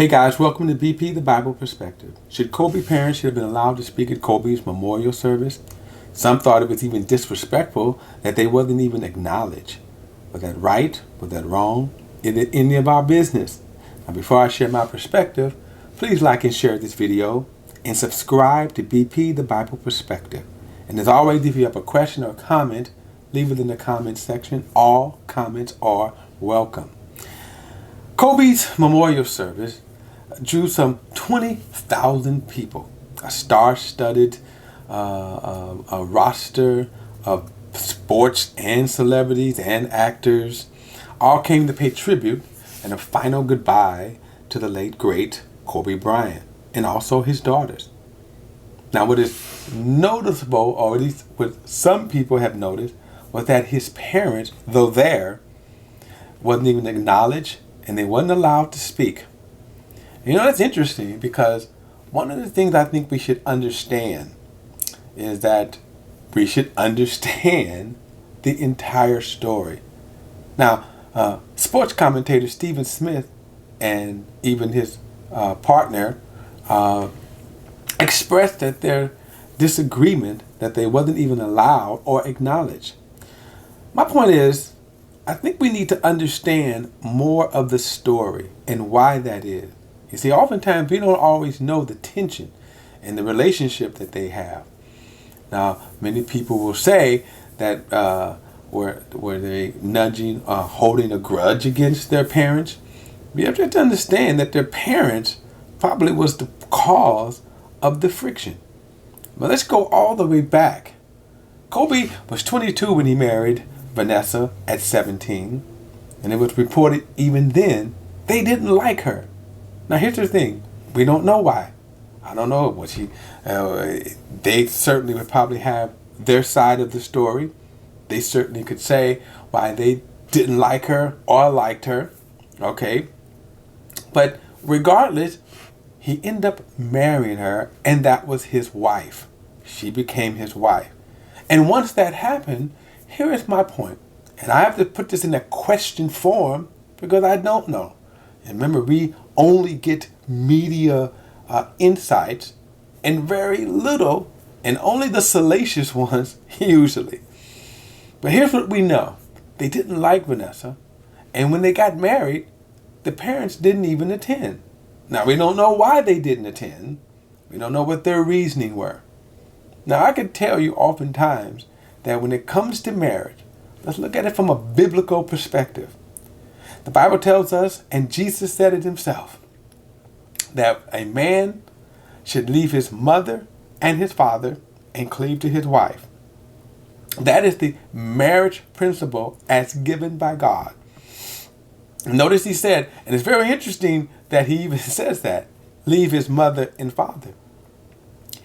Hey guys, welcome to BP The Bible Perspective. Should Kobe parents have been allowed to speak at Kobe's memorial service? Some thought it was even disrespectful that they wasn't even acknowledged. Was that right? Was that wrong? Is it any of our business? Now before I share my perspective, please like and share this video and subscribe to BP The Bible Perspective. And as always, if you have a question or comment, leave it in the comment section. All comments are welcome. Kobe's memorial service drew some 20,000 people, a star-studded a roster of sports and celebrities and actors all came to pay tribute and a final goodbye to the late, great Kobe Bryant and also his daughters. Now, what is noticeable, or at least what some people have noticed, was that his parents, though there, wasn't even acknowledged and they wasn't allowed to speak. You know, that's interesting because one of the things I think we should understand is that we should understand the entire story. Now, sports commentator Stephen Smith and even his partner expressed that their disagreement that they wasn't even allowed or acknowledged. My point is, I think we need to understand more of the story and why that is. You see, oftentimes we don't always know the tension and the relationship that they have. Now, many people will say that were they nudging, holding a grudge against their parents? We have to understand that their parents probably was the cause of the friction. But let's go all the way back. Kobe was 22 when he married Vanessa at 17, and it was reported even then they didn't like her. Now here's the thing, we don't know why. I don't know what they certainly would probably have their side of the story. They certainly could say why they didn't like her or liked her, okay? But regardless, he ended up marrying her, and that was his wife. She became his wife. And once that happened, here is my point, and I have to put this in a question form because I don't know. And remember, we only get media insights and very little, and only the salacious ones usually. But here's what we know. They didn't like Vanessa, and when they got married, the parents didn't even attend. Now, we don't know why they didn't attend. We don't know what their reasoning were. Now, I can tell you oftentimes that when it comes to marriage, let's look at it from a biblical perspective. The Bible tells us, and Jesus said it himself, that a man should leave his mother and his father and cleave to his wife. That is the marriage principle as given by God. Notice he said, and it's very interesting that he even says that, leave his mother and father.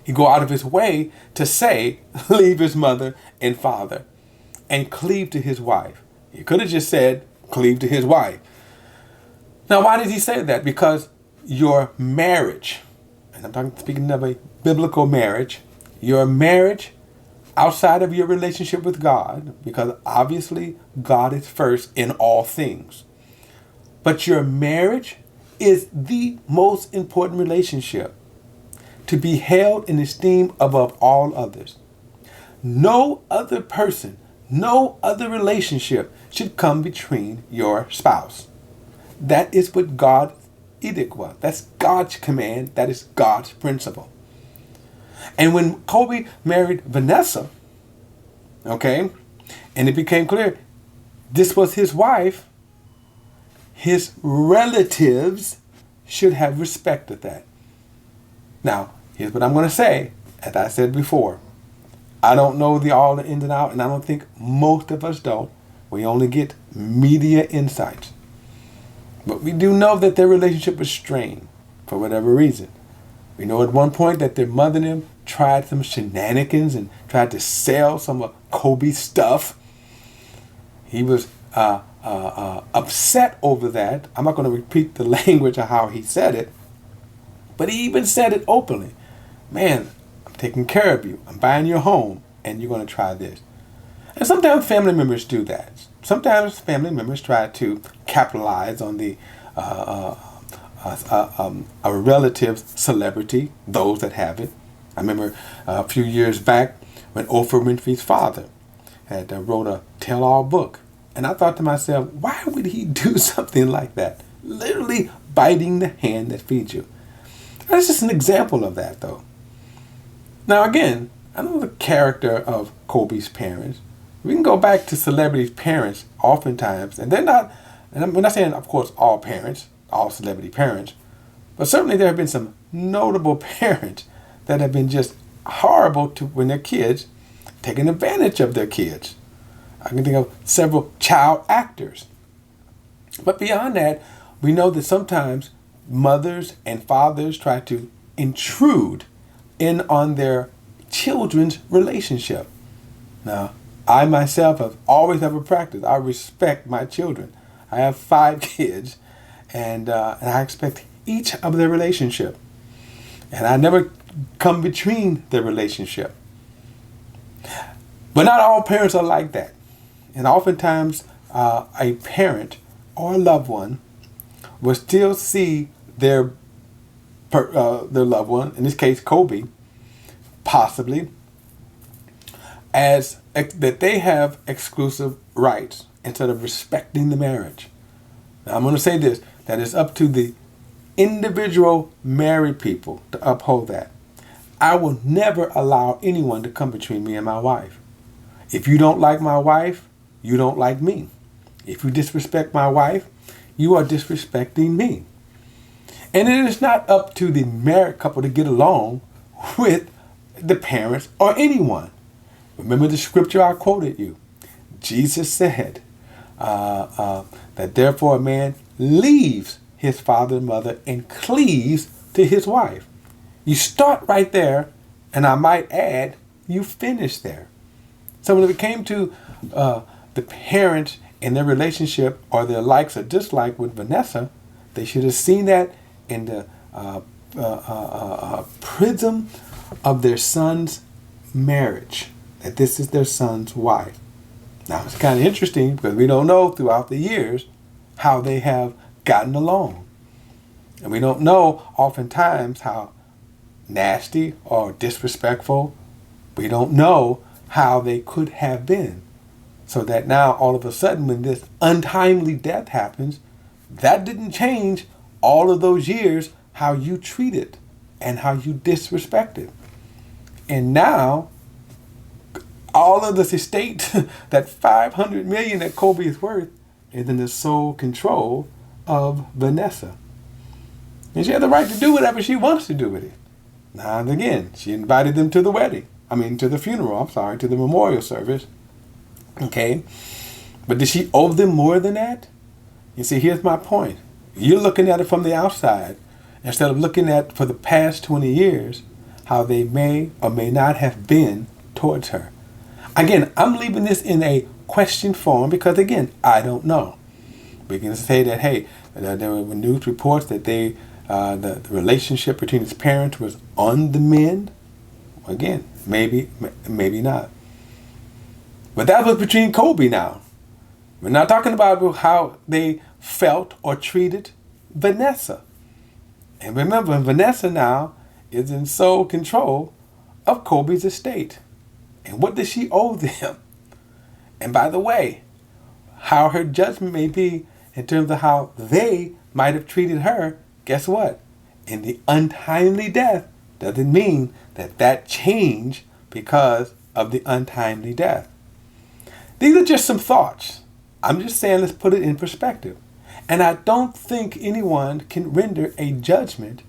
He go out of his way to say, leave his mother and father and cleave to his wife. He could have just said, cleave to his wife. Now, why did he say that? Because your marriage, and speaking of a biblical marriage, your marriage outside of your relationship with God, because obviously God is first in all things, but your marriage is the most important relationship to be held in esteem above all others. No other person, no other relationship should come between your spouse. That is what God's edict was. That's God's command. That is God's principle. And when Kobe married Vanessa, okay, and it became clear this was his wife, his relatives should have respected that. Now, here's what I'm going to say. As I said before, I don't know all the ins and outs, and I don't think most of us don't. We only get media insights. But we do know that their relationship was strained for whatever reason. We know at one point that their mother and him tried some shenanigans and tried to sell some of Kobe's stuff. He was upset over that. I'm not going to repeat the language of how he said it, but he even said it openly. Man, I'm taking care of you. I'm buying your home, and you're going to try this. And sometimes family members do that. Sometimes family members try to capitalize on the a relative celebrity, those that have it. I remember a few years back when Oprah Winfrey's father had wrote a tell-all book. And I thought to myself, why would he do something like that? Literally biting the hand that feeds you. That's just an example of that, though. Now, again, I know the character of Kobe's parents. We can go back to celebrities' parents oftentimes, and they're not, and I'm not saying, of course, all parents, all celebrity parents, but certainly there have been some notable parents that have been just horrible to when their kids, taking advantage of their kids. I can think of several child actors. But beyond that, we know that sometimes mothers and fathers try to intrude in on their children's relationship. Now, I myself have always have a practice. I respect my children. I have 5 kids, and I expect each of their relationship. And I never come between their relationship. But not all parents are like that. And oftentimes, a parent or a loved one will still see their loved one, in this case Kobe, possibly, as that they have exclusive rights instead of respecting the marriage. Now, I'm going to say this, that it's up to the individual married people to uphold that. I will never allow anyone to come between me and my wife. If you don't like my wife, you don't like me. If you disrespect my wife, you are disrespecting me. And it is not up to the married couple to get along with the parents or anyone. Remember the scripture I quoted you. Jesus said that therefore a man leaves his father and mother and cleaves to his wife. You start right there, and I might add, you finish there. So when it came to the parents and their relationship or their likes or dislikes with Vanessa, they should have seen that in the prism of their son's marriage, that this is their son's wife. Now, it's kind of interesting because we don't know throughout the years how they have gotten along. And we don't know oftentimes how nasty or disrespectful. We don't know how they could have been. So that now all of a sudden when this untimely death happens, that didn't change all of those years how you treated and how you disrespected. And now all of this estate, that $500 million that Kobe is worth, is in the sole control of Vanessa. And she has the right to do whatever she wants to do with it. Now, and again, she invited them to the to the funeral, to the memorial service. Okay? But did she owe them more than that? You see, here's my point. You're looking at it from the outside instead of looking at, for the past 20 years, how they may or may not have been towards her. Again, I'm leaving this in a question form because, again, I don't know. We can say that, hey, there were news reports that the relationship between his parents was on the mend. Again, maybe not. But that was between Kobe now. We're not talking about how they felt or treated Vanessa. And remember, Vanessa now is in sole control of Kobe's estate. And what does she owe them? And by the way, how her judgment may be in terms of how they might have treated her, guess what? In the untimely death doesn't mean that changed because of the untimely death. These are just some thoughts. I'm just saying, let's put it in perspective. And I don't think anyone can render a judgment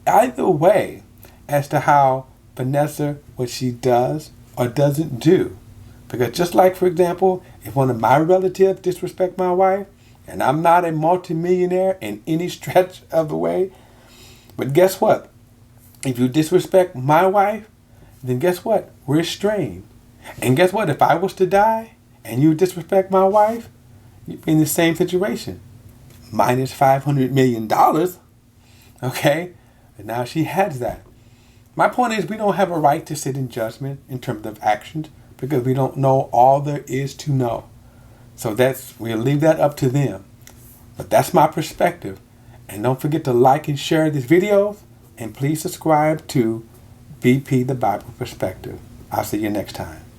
either way as to how Vanessa, what she does or doesn't do. Because just like, for example, if one of my relatives disrespect my wife, and I'm not a multimillionaire in any stretch of the way, but guess what? If you disrespect my wife, then guess what? We're estranged. And guess what? If I was to die and you disrespect my wife, you'd be in the same situation. Minus $500 million. Okay? And now she has that. My point is, we don't have a right to sit in judgment in terms of actions because we don't know all there is to know. So we'll leave that up to them. But that's my perspective. And don't forget to like and share these videos. And please subscribe to BP The Bible Perspective. I'll see you next time.